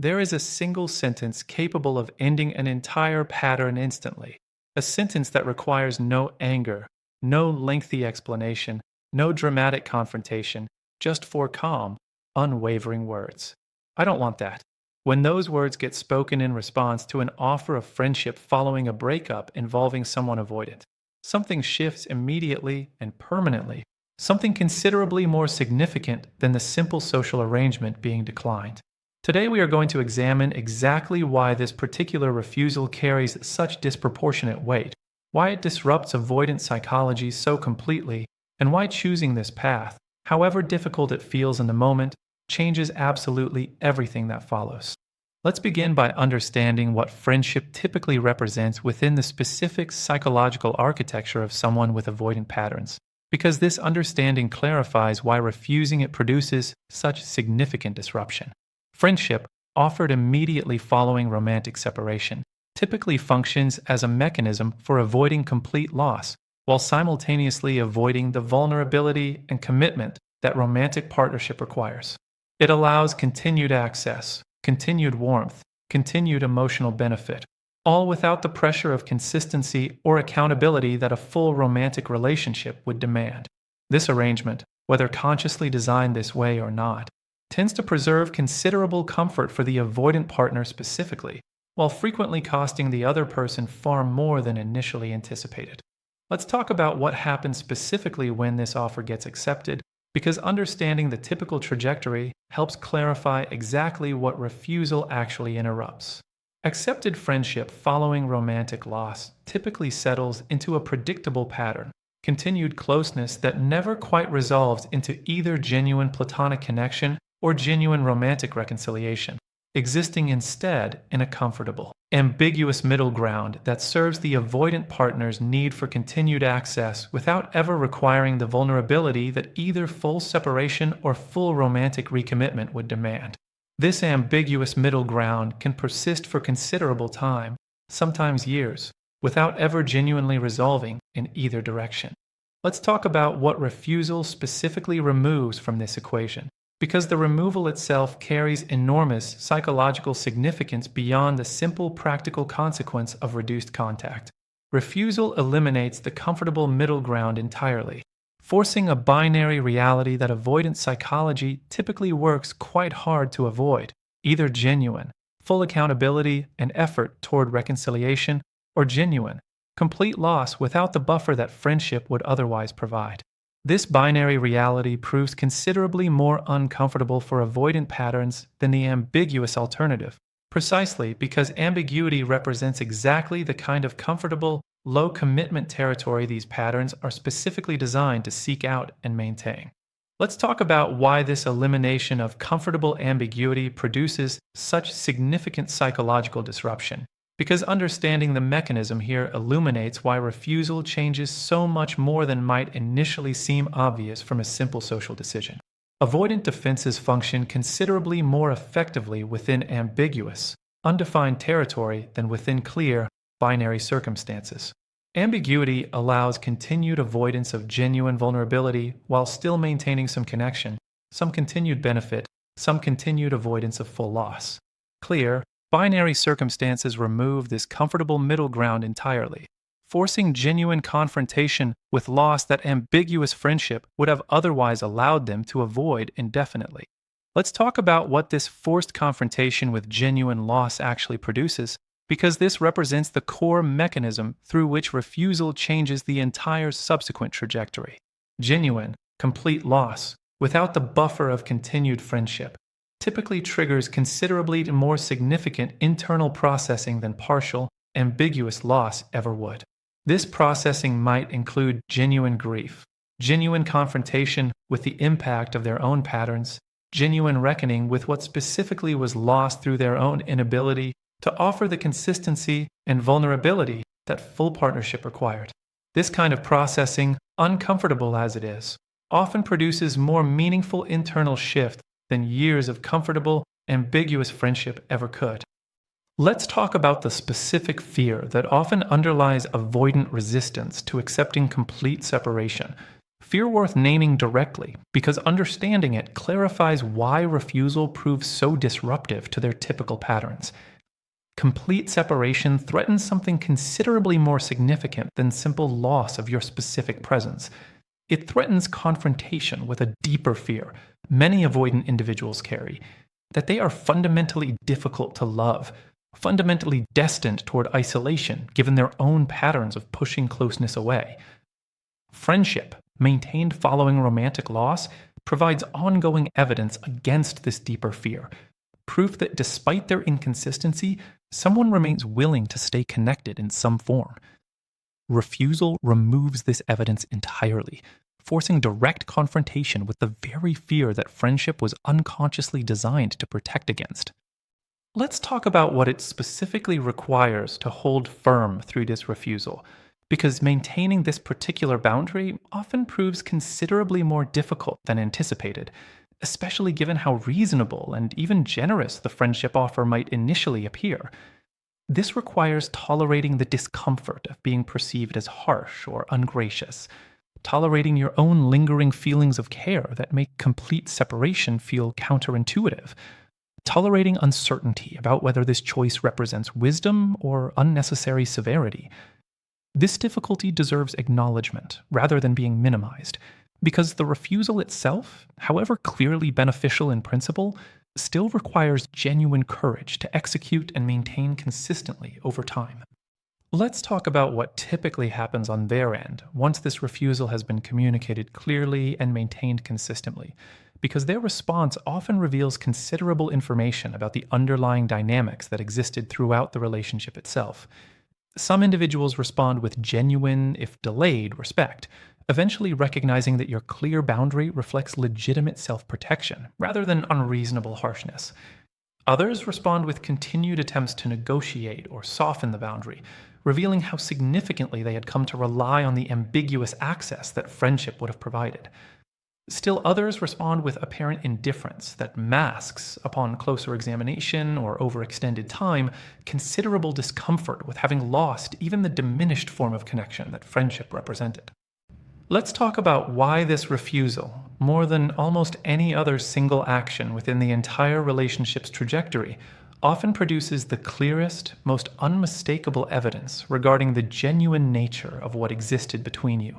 There is a single sentence capable of ending an entire pattern instantly. A sentence that requires no anger, no lengthy explanation, no dramatic confrontation, just four calm, unwavering words. I don't want that. When those words get spoken in response to an offer of friendship following a breakup involving someone avoidant, something shifts immediately and permanently, something considerably more significant than the simple social arrangement being declined. Today we are going to examine exactly why this particular refusal carries such disproportionate weight, why it disrupts avoidant psychology so completely, and why choosing this path, however difficult it feels in the moment, changes absolutely everything that follows. Let's begin by understanding what friendship typically represents within the specific psychological architecture of someone with avoidant patterns, because this understanding clarifies why refusing it produces such significant disruption. Friendship, offered immediately following romantic separation, typically functions as a mechanism for avoiding complete loss, while simultaneously avoiding the vulnerability and commitment that romantic partnership requires. It allows continued access, continued warmth, continued emotional benefit, all without the pressure of consistency or accountability that a full romantic relationship would demand. This arrangement, whether consciously designed this way or not, tends to preserve considerable comfort for the avoidant partner specifically, while frequently costing the other person far more than initially anticipated. Let's talk about what happens specifically when this offer gets accepted, because understanding the typical trajectory helps clarify exactly what refusal actually interrupts. Accepted friendship following romantic loss typically settles into a predictable pattern, continued closeness that never quite resolves into either genuine platonic connection or genuine romantic reconciliation, existing instead in a comfortable, ambiguous middle ground that serves the avoidant partner's need for continued access without ever requiring the vulnerability that either full separation or full romantic recommitment would demand. This ambiguous middle ground can persist for considerable time, sometimes years, without ever genuinely resolving in either direction. Let's talk about what refusal specifically removes from this equation, because the removal itself carries enormous psychological significance beyond the simple practical consequence of reduced contact. Refusal eliminates the comfortable middle ground entirely, forcing a binary reality that avoidant psychology typically works quite hard to avoid, either genuine, full accountability and effort toward reconciliation, or genuine, complete loss without the buffer that friendship would otherwise provide. This binary reality proves considerably more uncomfortable for avoidant patterns than the ambiguous alternative, precisely because ambiguity represents exactly the kind of comfortable, low-commitment territory these patterns are specifically designed to seek out and maintain. Let's talk about why this elimination of comfortable ambiguity produces such significant psychological disruption, because understanding the mechanism here illuminates why refusal changes so much more than might initially seem obvious from a simple social decision. Avoidant defenses function considerably more effectively within ambiguous, undefined territory than within clear, binary circumstances. Ambiguity allows continued avoidance of genuine vulnerability while still maintaining some connection, some continued benefit, some continued avoidance of full loss. Clear, binary circumstances remove this comfortable middle ground entirely, forcing genuine confrontation with loss that ambiguous friendship would have otherwise allowed them to avoid indefinitely. Let's talk about what this forced confrontation with genuine loss actually produces, because this represents the core mechanism through which refusal changes the entire subsequent trajectory. Genuine, complete loss, without the buffer of continued friendship, typically triggers considerably more significant internal processing than partial, ambiguous loss ever would. This processing might include genuine grief, genuine confrontation with the impact of their own patterns, genuine reckoning with what specifically was lost through their own inability to offer the consistency and vulnerability that full partnership required. This kind of processing, uncomfortable as it is, often produces more meaningful internal shift than years of comfortable, ambiguous friendship ever could. Let's talk about the specific fear that often underlies avoidant resistance to accepting complete separation, Fear worth naming directly, because understanding it clarifies why refusal proves so disruptive to their typical patterns. Complete separation threatens something considerably more significant than simple loss of your specific presence. It threatens confrontation with a deeper fear many avoidant individuals carry, that they are fundamentally difficult to love, fundamentally destined toward isolation given their own patterns of pushing closeness away. Friendship, maintained following romantic loss, provides ongoing evidence against this deeper fear, proof that despite their inconsistency, someone remains willing to stay connected in some form. Refusal removes this evidence entirely, forcing direct confrontation with the very fear that friendship was unconsciously designed to protect against. Let's talk about what it specifically requires to hold firm through this refusal, because maintaining this particular boundary often proves considerably more difficult than anticipated, especially given how reasonable and even generous the friendship offer might initially appear. This requires tolerating the discomfort of being perceived as harsh or ungracious, tolerating your own lingering feelings of care that make complete separation feel counterintuitive, tolerating uncertainty about whether this choice represents wisdom or unnecessary severity. This difficulty deserves acknowledgement rather than being minimized, because the refusal itself, however clearly beneficial in principle, still requires genuine courage to execute and maintain consistently over time. Let's talk about what typically happens on their end once this refusal has been communicated clearly and maintained consistently, because their response often reveals considerable information about the underlying dynamics that existed throughout the relationship itself. Some individuals respond with genuine, if delayed, respect, eventually recognizing that your clear boundary reflects legitimate self-protection rather than unreasonable harshness. Others respond with continued attempts to negotiate or soften the boundary, revealing how significantly they had come to rely on the ambiguous access that friendship would have provided. Still others respond with apparent indifference that masks, upon closer examination or overextended time, considerable discomfort with having lost even the diminished form of connection that friendship represented. Let's talk about why this refusal, more than almost any other single action within the entire relationship's trajectory, often produces the clearest, most unmistakable evidence regarding the genuine nature of what existed between you.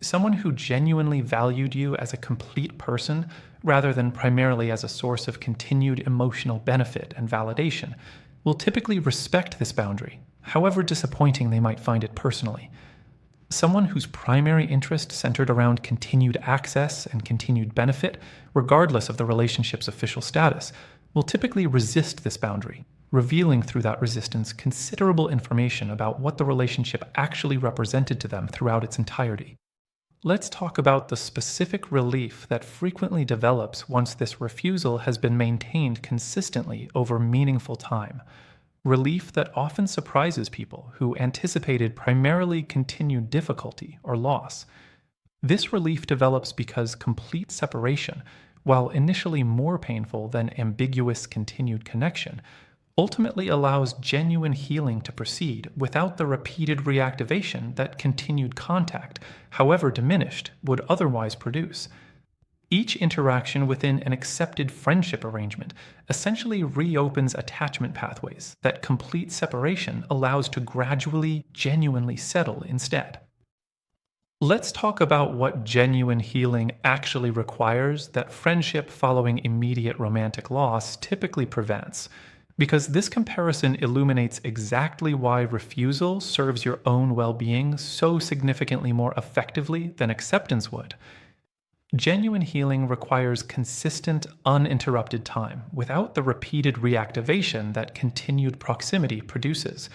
Someone who genuinely valued you as a complete person rather than primarily as a source of continued emotional benefit and validation will typically respect this boundary, however disappointing they might find it personally. Someone whose primary interest centered around continued access and continued benefit, regardless of the relationship's official status, will typically resist this boundary, revealing through that resistance considerable information about what the relationship actually represented to them throughout its entirety. Let's talk about the specific relief that frequently develops once this refusal has been maintained consistently over meaningful time. Relief that often surprises people who anticipated primarily continued difficulty or loss. This relief develops because complete separation, while initially more painful than ambiguous continued connection, ultimately allows genuine healing to proceed without the repeated reactivation that continued contact, however diminished, would otherwise produce. Each interaction within an accepted friendship arrangement essentially reopens attachment pathways that complete separation allows to gradually, genuinely settle instead. Let's talk about what genuine healing actually requires that friendship following immediate romantic loss typically prevents, because this comparison illuminates exactly why refusal serves your own well-being so significantly more effectively than acceptance would. Genuine healing requires consistent, uninterrupted time without the repeated reactivation that continued proximity produces.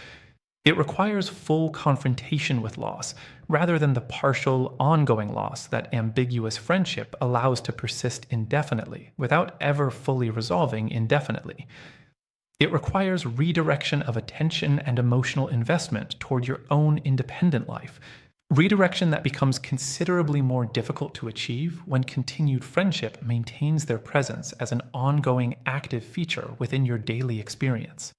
It requires full confrontation with loss, rather than the partial, ongoing loss that ambiguous friendship allows to persist indefinitely without ever fully resolving indefinitely. It requires redirection of attention and emotional investment toward your own independent life, redirection that becomes considerably more difficult to achieve when continued friendship maintains their presence as an ongoing active feature within your daily experience.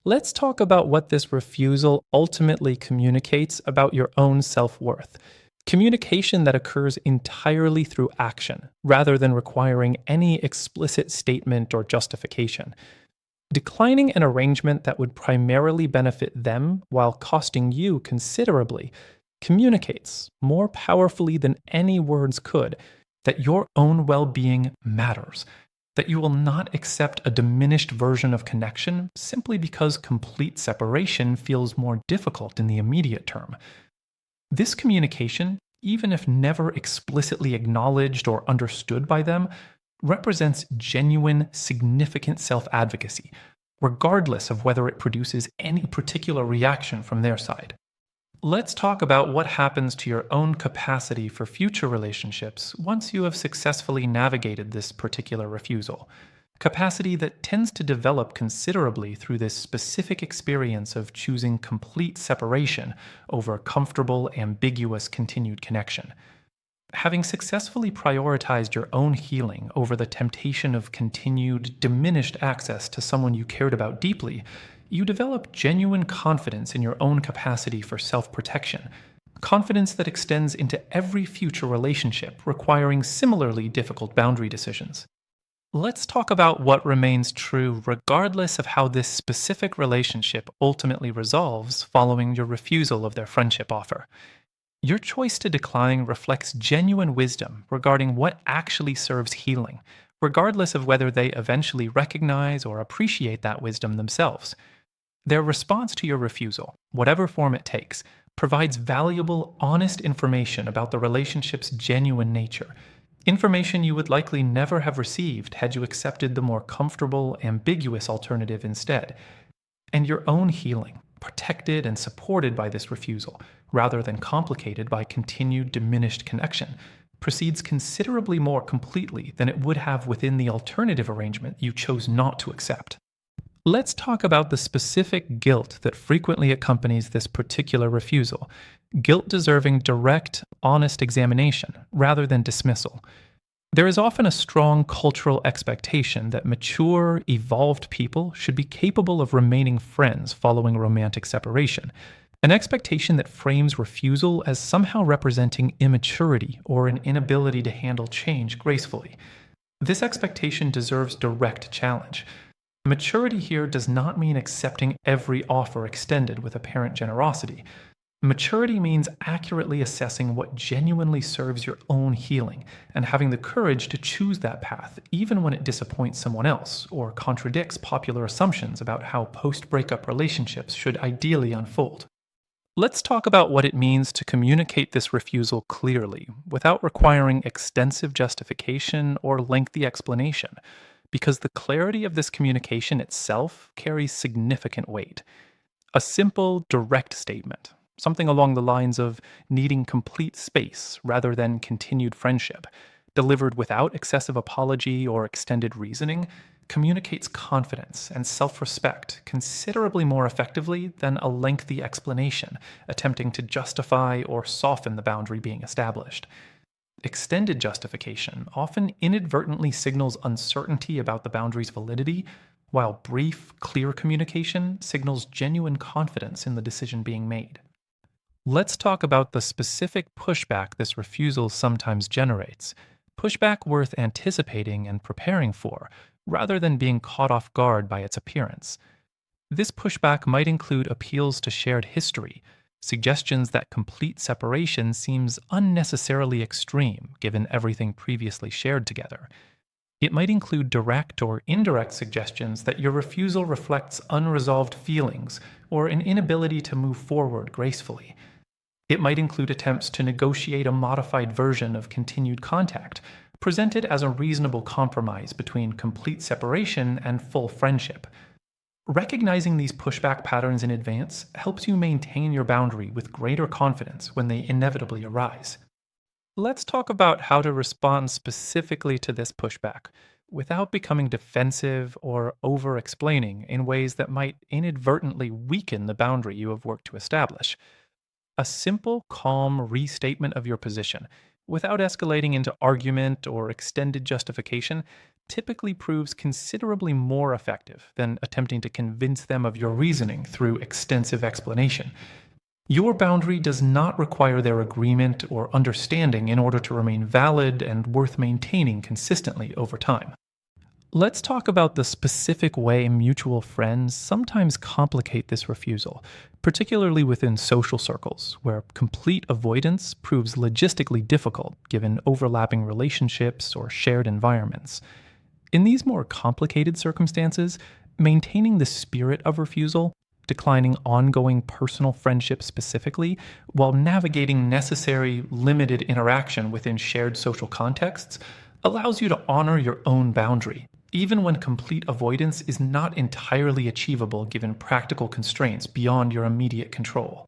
Let's talk about what this refusal ultimately communicates about your own self-worth, Communication that occurs entirely through action, rather than requiring any explicit statement or justification. Declining an arrangement that would primarily benefit them while costing you considerably communicates, more powerfully than any words could, that your own well being matters, that you will not accept a diminished version of connection simply because complete separation feels more difficult in the immediate term. This communication, even if never explicitly acknowledged or understood by them, represents genuine, significant self advocacy, regardless of whether it produces any particular reaction from their side. Let's talk about what happens to your own capacity for future relationships once you have successfully navigated this particular refusal. Capacity that tends to develop considerably through this specific experience of choosing complete separation over comfortable, ambiguous continued connection. Having successfully prioritized your own healing over the temptation of continued, diminished access to someone you cared about deeply, you develop genuine confidence in your own capacity for self protection. Confidence that extends into every future relationship requiring similarly difficult boundary decisions. Let's talk about what remains true regardless of how this specific relationship ultimately resolves following your refusal of their friendship offer. Your choice to decline reflects genuine wisdom regarding what actually serves healing, regardless of whether they eventually recognize or appreciate that wisdom themselves. Their response to your refusal, whatever form it takes, provides valuable, honest information about the relationship's genuine nature. Information you would likely never have received had you accepted the more comfortable, ambiguous alternative instead. And your own healing, protected and supported by this refusal, rather than complicated by continued diminished connection, proceeds considerably more completely than it would have within the alternative arrangement you chose not to accept. Let's talk about the specific guilt that frequently accompanies this particular refusal, guilt deserving direct, honest examination rather than dismissal. There is often a strong cultural expectation that mature, evolved people should be capable of remaining friends following romantic separation, an expectation that frames refusal as somehow representing immaturity or an inability to handle change gracefully. This expectation deserves direct challenge. Maturity here does not mean accepting every offer extended with apparent generosity. Maturity means accurately assessing what genuinely serves your own healing and having the courage to choose that path even when it disappoints someone else or contradicts popular assumptions about how post-breakup relationships should ideally unfold. Let's talk about what it means to communicate this refusal clearly without requiring extensive justification or lengthy explanation, because the clarity of this communication itself carries significant weight. A simple, direct statement, something along the lines of needing complete space rather than continued friendship, delivered without excessive apology or extended reasoning, communicates confidence and self respect considerably more effectively than a lengthy explanation attempting to justify or soften the boundary being established. Extended justification often inadvertently signals uncertainty about the boundary's validity, while brief, clear communication signals genuine confidence in the decision being made. Let's talk about the specific pushback this refusal sometimes generates, pushback worth anticipating and preparing for, rather than being caught off guard by its appearance. This pushback might include appeals to shared history, suggestions that complete separation seems unnecessarily extreme given everything previously shared together. It might include direct or indirect suggestions that your refusal reflects unresolved feelings or an inability to move forward gracefully. It might include attempts to negotiate a modified version of continued contact, presented as a reasonable compromise between complete separation and full friendship. Recognizing these pushback patterns in advance helps you maintain your boundary with greater confidence when they inevitably arise. Let's talk about how to respond specifically to this pushback without becoming defensive or over explaining in ways that might inadvertently weaken the boundary you have worked to establish. A simple, calm restatement of your position, without escalating into argument or extended justification, typically proves considerably more effective than attempting to convince them of your reasoning through extensive explanation. Your boundary does not require their agreement or understanding in order to remain valid and worth maintaining consistently over time. Let's talk about the specific way mutual friends sometimes complicate this refusal, particularly within social circles, where complete avoidance proves logistically difficult given overlapping relationships or shared environments. In these more complicated circumstances, maintaining the spirit of refusal, declining ongoing personal friendships specifically, while navigating necessary, limited interaction within shared social contexts, allows you to honor your own boundary, even when complete avoidance is not entirely achievable given practical constraints beyond your immediate control.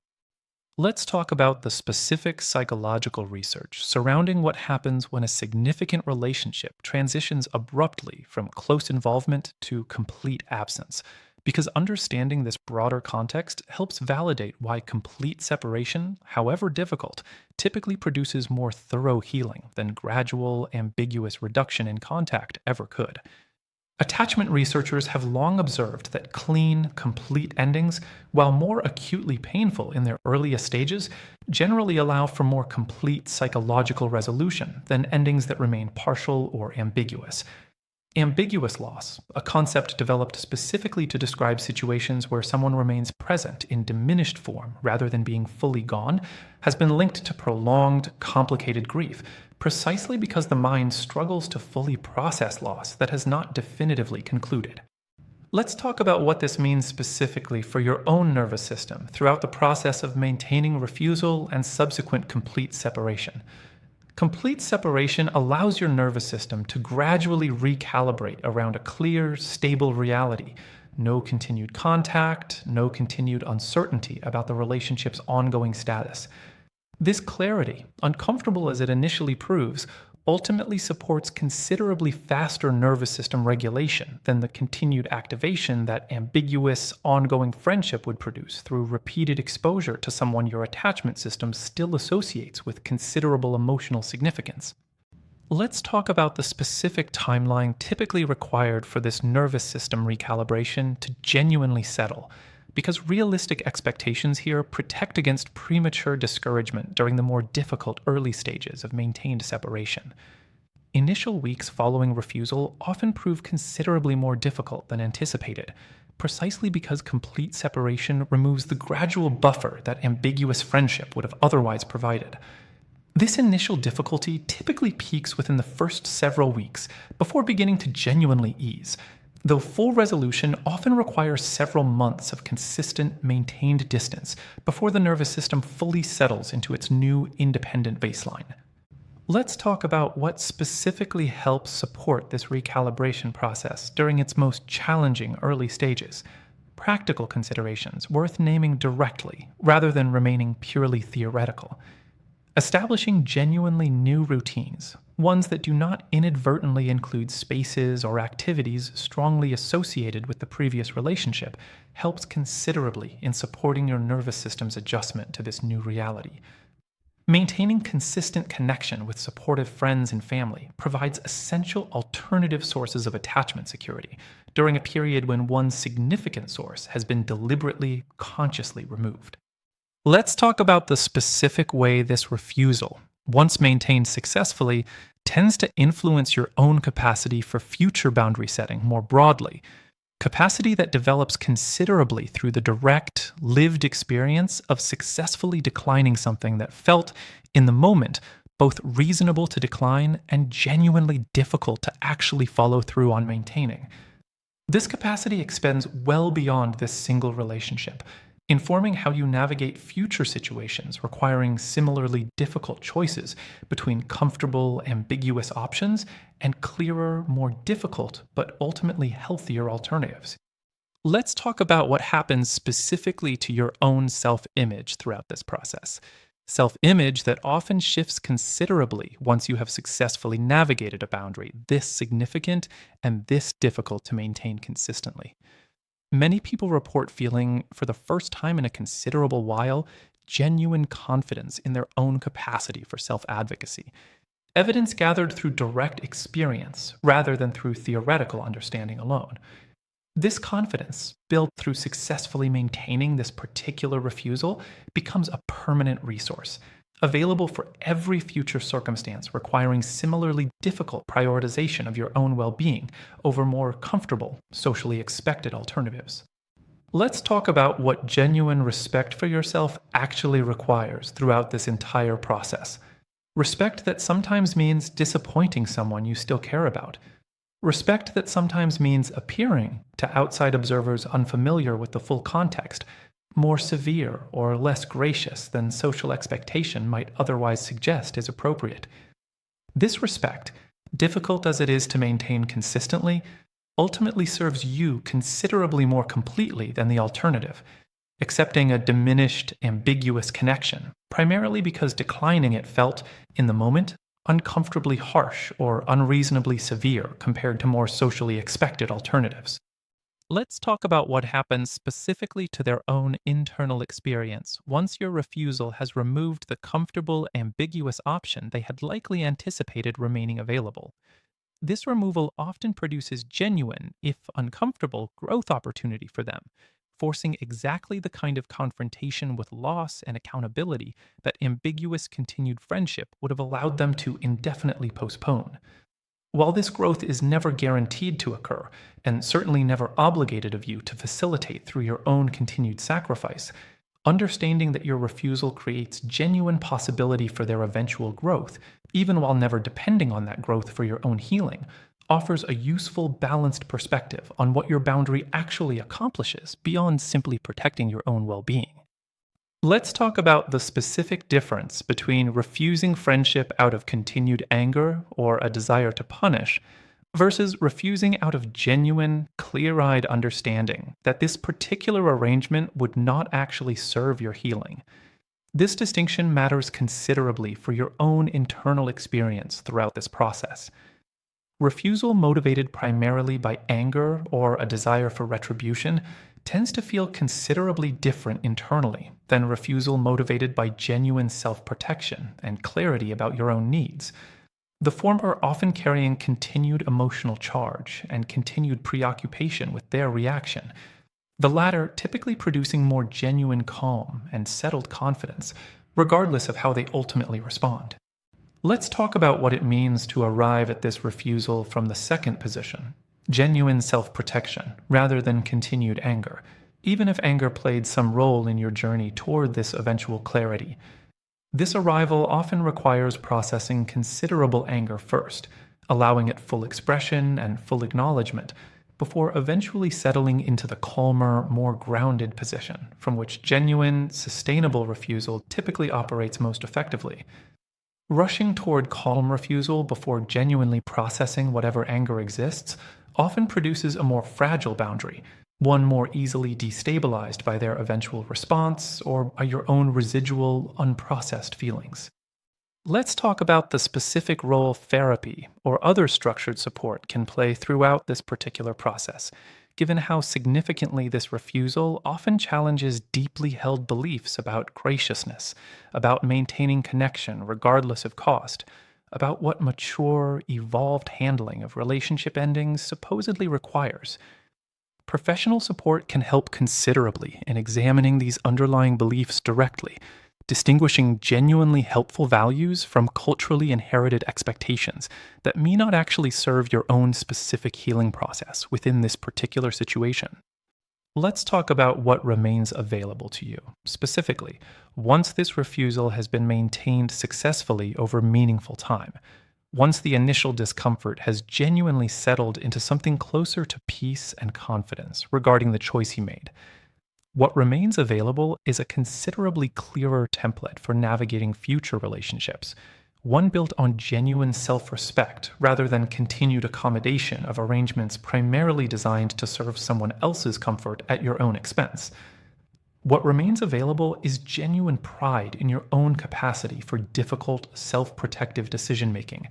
Let's talk about the specific psychological research surrounding what happens when a significant relationship transitions abruptly from close involvement to complete absence, because understanding this broader context helps validate why complete separation, however difficult, typically produces more thorough healing than gradual, ambiguous reduction in contact ever could. Attachment researchers have long observed that clean, complete endings, while more acutely painful in their earliest stages, generally allow for more complete psychological resolution than endings that remain partial or ambiguous. Ambiguous loss, a concept developed specifically to describe situations where someone remains present in diminished form rather than being fully gone, has been linked to prolonged, complicated grief, precisely because the mind struggles to fully process loss that has not definitively concluded. Let's talk about what this means specifically for your own nervous system throughout the process of maintaining refusal and subsequent complete separation. Complete separation allows your nervous system to gradually recalibrate around a clear, stable reality. No continued contact, no continued uncertainty about the relationship's ongoing status. This clarity, uncomfortable as it initially proves, ultimately supports considerably faster nervous system regulation than the continued activation that ambiguous, ongoing friendship would produce through repeated exposure to someone your attachment system still associates with considerable emotional significance. Let's talk about the specific timeline typically required for this nervous system recalibration to genuinely settle, because realistic expectations here protect against premature discouragement during the more difficult early stages of maintained separation. Initial weeks following refusal often prove considerably more difficult than anticipated, precisely because complete separation removes the gradual buffer that ambiguous friendship would have otherwise provided. This initial difficulty typically peaks within the first several weeks before beginning to genuinely ease, though full resolution often requires several months of consistent, maintained distance before the nervous system fully settles into its new independent baseline. Let's talk about what specifically helps support this recalibration process during its most challenging early stages. Practical considerations worth naming directly rather than remaining purely theoretical. Establishing genuinely new routines, ones that do not inadvertently include spaces or activities strongly associated with the previous relationship, helps considerably in supporting your nervous system's adjustment to this new reality. Maintaining consistent connection with supportive friends and family provides essential alternative sources of attachment security during a period when one significant source has been deliberately, consciously removed. Let's talk about the specific way this refusal, once maintained successfully, tends to influence your own capacity for future boundary setting more broadly. Capacity that develops considerably through the direct, lived experience of successfully declining something that felt, in the moment, both reasonable to decline and genuinely difficult to actually follow through on maintaining. This capacity extends well beyond this single relationship, informing how you navigate future situations requiring similarly difficult choices between comfortable, ambiguous options and clearer, more difficult, but ultimately healthier alternatives. Let's talk about what happens specifically to your own self-image throughout this process. Self-image that often shifts considerably once you have successfully navigated a boundary this significant and this difficult to maintain consistently. Many people report feeling, for the first time in a considerable while, genuine confidence in their own capacity for self-advocacy. Evidence gathered through direct experience rather than through theoretical understanding alone. This confidence, built through successfully maintaining this particular refusal, becomes a permanent resource, available for every future circumstance requiring similarly difficult prioritization of your own well being over more comfortable, socially expected alternatives. Let's talk about what genuine respect for yourself actually requires throughout this entire process. Respect that sometimes means disappointing someone you still care about. Respect that sometimes means appearing to outside observers unfamiliar with the full context more severe or less gracious than social expectation might otherwise suggest is appropriate. This respect, difficult as it is to maintain consistently, ultimately serves you considerably more completely than the alternative, accepting a diminished, ambiguous connection, primarily because declining it felt, in the moment, uncomfortably harsh or unreasonably severe compared to more socially expected alternatives. Let's talk about what happens specifically to their own internal experience once your refusal has removed the comfortable, ambiguous option they had likely anticipated remaining available. This removal often produces genuine, if uncomfortable, growth opportunity for them, forcing exactly the kind of confrontation with loss and accountability that ambiguous continued friendship would have allowed them to indefinitely postpone. While this growth is never guaranteed to occur, and certainly never obligated of you to facilitate through your own continued sacrifice, understanding that your refusal creates genuine possibility for their eventual growth, even while never depending on that growth for your own healing, offers a useful, balanced perspective on what your boundary actually accomplishes beyond simply protecting your own well being. Let's talk about the specific difference between refusing friendship out of continued anger or a desire to punish versus refusing out of genuine, clear eyed understanding that this particular arrangement would not actually serve your healing. This distinction matters considerably for your own internal experience throughout this process. Refusal motivated primarily by anger or a desire for retribution tends to feel considerably different internally than refusal motivated by genuine self protection and clarity about your own needs. The former often carrying continued emotional charge and continued preoccupation with their reaction, the latter typically producing more genuine calm and settled confidence, regardless of how they ultimately respond. Let's talk about what it means to arrive at this refusal from the second position, genuine self protection, rather than continued anger, even if anger played some role in your journey toward this eventual clarity. This arrival often requires processing considerable anger first, allowing it full expression and full acknowledgement, before eventually settling into the calmer, more grounded position from which genuine, sustainable refusal typically operates most effectively. Rushing toward calm refusal before genuinely processing whatever anger exists often produces a more fragile boundary, one more easily destabilized by their eventual response or by your own residual, unprocessed feelings. Let's talk about the specific role therapy or other structured support can play throughout this particular process, given how significantly this refusal often challenges deeply held beliefs about graciousness, about maintaining connection regardless of cost, about what mature, evolved handling of relationship endings supposedly requires. Professional support can help considerably in examining these underlying beliefs directly, distinguishing genuinely helpful values from culturally inherited expectations that may not actually serve your own specific healing process within this particular situation. Let's talk about what remains available to you, specifically, once this refusal has been maintained successfully over meaningful time. Once the initial discomfort has genuinely settled into something closer to peace and confidence regarding the choice you made. What remains available is a considerably clearer template for navigating future relationships, one built on genuine self respect rather than continued accommodation of arrangements primarily designed to serve someone else's comfort at your own expense. What remains available is genuine pride in your own capacity for difficult, self protective decision making,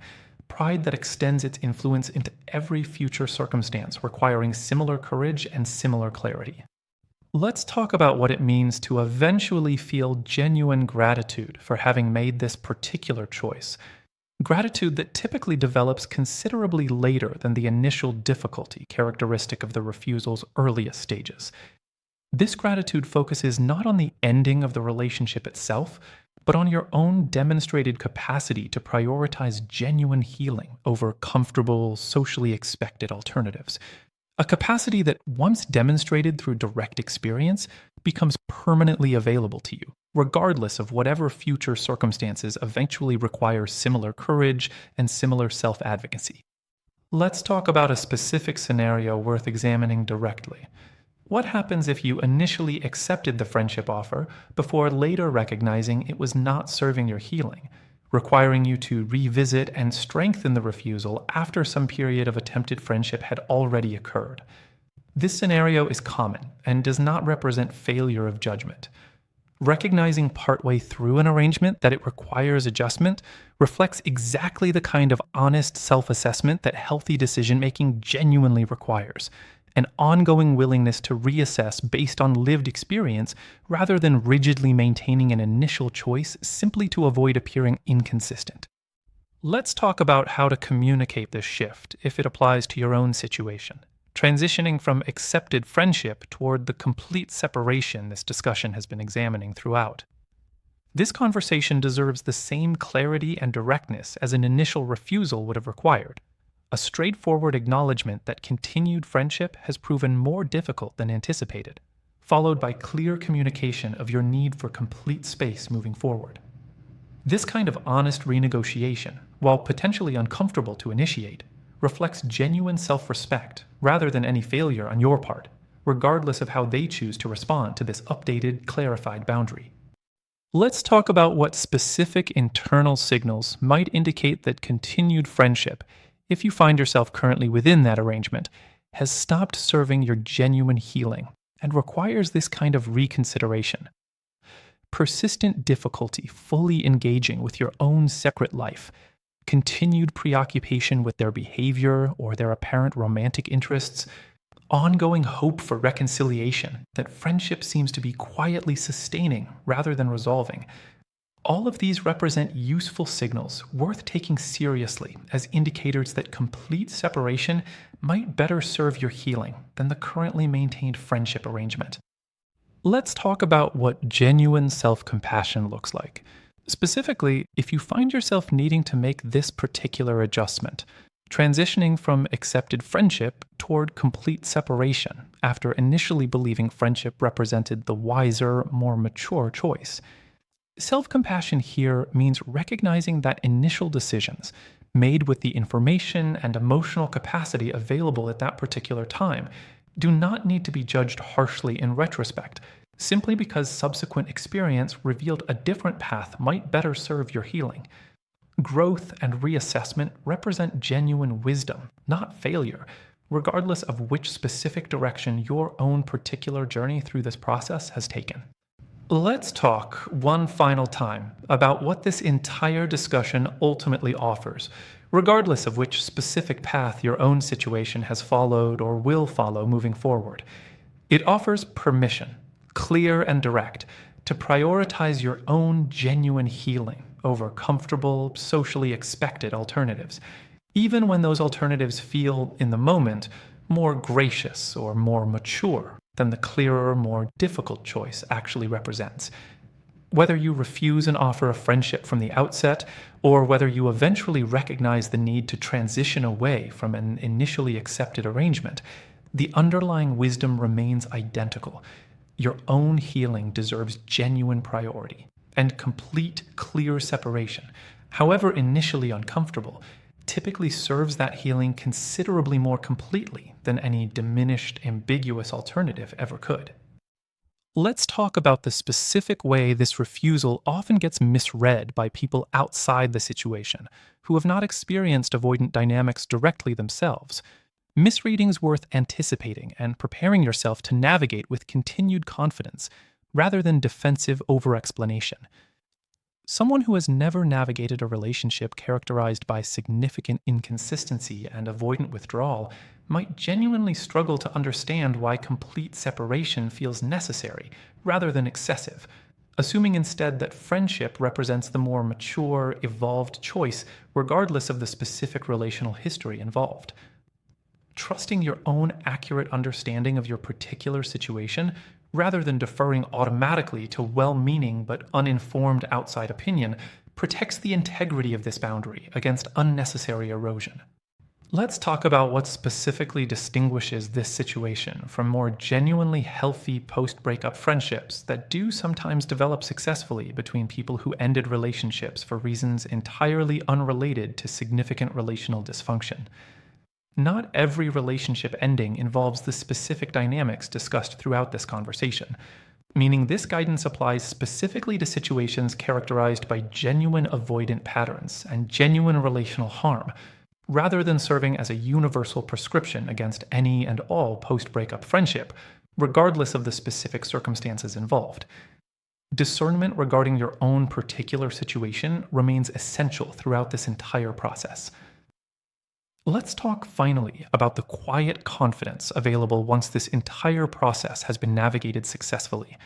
pride that extends its influence into every future circumstance requiring similar courage and similar clarity. Let's talk about what it means to eventually feel genuine gratitude for having made this particular choice, Gratitude that typically develops considerably later than the initial difficulty characteristic of the refusal's earliest stages. This gratitude focuses not on the ending of the relationship itself, but on your own demonstrated capacity to prioritize genuine healing over comfortable, socially expected alternatives. A capacity that, once demonstrated through direct experience, becomes permanently available to you, regardless of whatever future circumstances eventually require similar courage and similar self advocacy. Let's talk about a specific scenario worth examining directly. What happens if you initially accepted the friendship offer before later recognizing it was not serving your healing, requiring you to revisit and strengthen the refusal after some period of attempted friendship had already occurred? This scenario is common and does not represent failure of judgment. Recognizing partway through an arrangement that it requires adjustment reflects exactly the kind of honest self-assessment that healthy decision-making genuinely requires. An ongoing willingness to reassess based on lived experience rather than rigidly maintaining an initial choice simply to avoid appearing inconsistent. Let's talk about how to communicate this shift if it applies to your own situation, transitioning from accepted friendship toward the complete separation this discussion has been examining throughout. This conversation deserves the same clarity and directness as an initial refusal would have required. A straightforward acknowledgement that continued friendship has proven more difficult than anticipated, followed by clear communication of your need for complete space moving forward. This kind of honest renegotiation, while potentially uncomfortable to initiate, reflects genuine self-respect rather than any failure on your part, regardless of how they choose to respond to this updated, clarified boundary. Let's talk about what specific internal signals might indicate that continued friendship, if you find yourself currently within that arrangement, has stopped serving your genuine healing and requires this kind of reconsideration. Persistent difficulty fully engaging with your own separate life, continued preoccupation with their behavior or their apparent romantic interests, ongoing hope for reconciliation that friendship seems to be quietly sustaining rather than resolving. All of these represent useful signals worth taking seriously as indicators that complete separation might better serve your healing than the currently maintained friendship arrangement. Let's talk about what genuine self-compassion looks like. Specifically, if you find yourself needing to make this particular adjustment, transitioning from accepted friendship toward complete separation after initially believing friendship represented the wiser, more mature choice. Self-compassion here means recognizing that initial decisions, made with the information and emotional capacity available at that particular time, do not need to be judged harshly in retrospect, simply because subsequent experience revealed a different path might better serve your healing. Growth and reassessment represent genuine wisdom, not failure, regardless of which specific direction your own particular journey through this process has taken. Let's talk one final time about what this entire discussion ultimately offers, regardless of which specific path your own situation has followed or will follow moving forward. It offers permission, clear and direct, to prioritize your own genuine healing over comfortable, socially expected alternatives, even when those alternatives feel, in the moment, more gracious or more mature than the clearer, more difficult choice actually represents. Whether you refuse an offer of friendship from the outset, or whether you eventually recognize the need to transition away from an initially accepted arrangement, the underlying wisdom remains identical. Your own healing deserves genuine priority, and complete, clear separation, however initially uncomfortable, typically serves that healing considerably more completely than any diminished, ambiguous alternative ever could. Let's talk about the specific way this refusal often gets misread by people outside the situation, who have not experienced avoidant dynamics directly themselves. Misreadings worth anticipating and preparing yourself to navigate with continued confidence, rather than defensive over-explanation. Someone who has never navigated a relationship characterized by significant inconsistency and avoidant withdrawal might genuinely struggle to understand why complete separation feels necessary rather than excessive. assuming instead that friendship represents the more mature, evolved choice regardless of the specific relational history involved. Trusting your own accurate understanding of your particular situation, rather than deferring automatically to well meaning but uninformed outside opinion, protects the integrity of this boundary against unnecessary erosion. Let's talk about what specifically distinguishes this situation from more genuinely healthy post breakup friendships that do sometimes develop successfully between people who ended relationships for reasons entirely unrelated to significant relational dysfunction. Not every relationship ending involves the specific dynamics discussed throughout this conversation, meaning this guidance applies specifically to situations characterized by genuine avoidant patterns and genuine relational harm, rather than serving as a universal prescription against any and all post-breakup friendship, regardless of the specific circumstances involved. Discernment regarding your own particular situation remains essential throughout this entire process. Let's talk finally about the quiet confidence available once this entire process has been navigated successfully.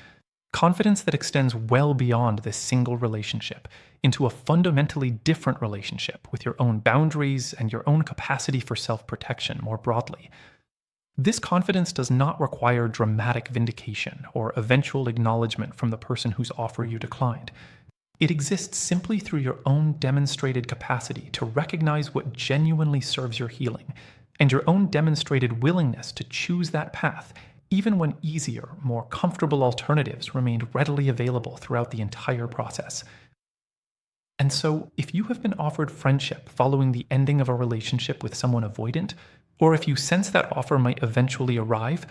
Confidence that extends well beyond this single relationship into a fundamentally different relationship with your own boundaries and your own capacity for self-protection more broadly. This confidence does not require dramatic vindication or eventual acknowledgement from the person whose offer you declined. It exists simply through your own demonstrated capacity to recognize what genuinely serves your healing, and your own demonstrated willingness to choose that path, even when easier, more comfortable alternatives remained readily available throughout the entire process. And so, if you have been offered friendship following the ending of a relationship with someone avoidant, or if you sense that offer might eventually arrive,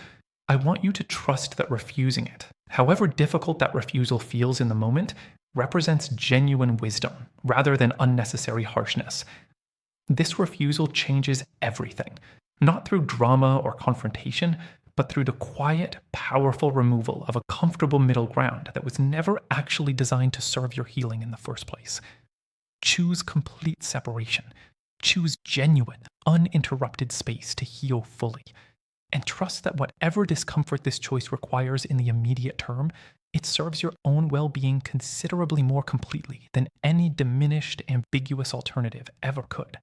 I want you to trust that refusing it, however difficult that refusal feels in the moment, represents genuine wisdom rather than unnecessary harshness. This refusal changes everything, not through drama or confrontation, but through the quiet, powerful removal of a comfortable middle ground that was never actually designed to serve your healing in the first place. Choose complete separation. Choose genuine, uninterrupted space to heal fully. And trust that whatever discomfort this choice requires in the immediate term, it serves your own well-being considerably more completely than any diminished, ambiguous alternative ever could.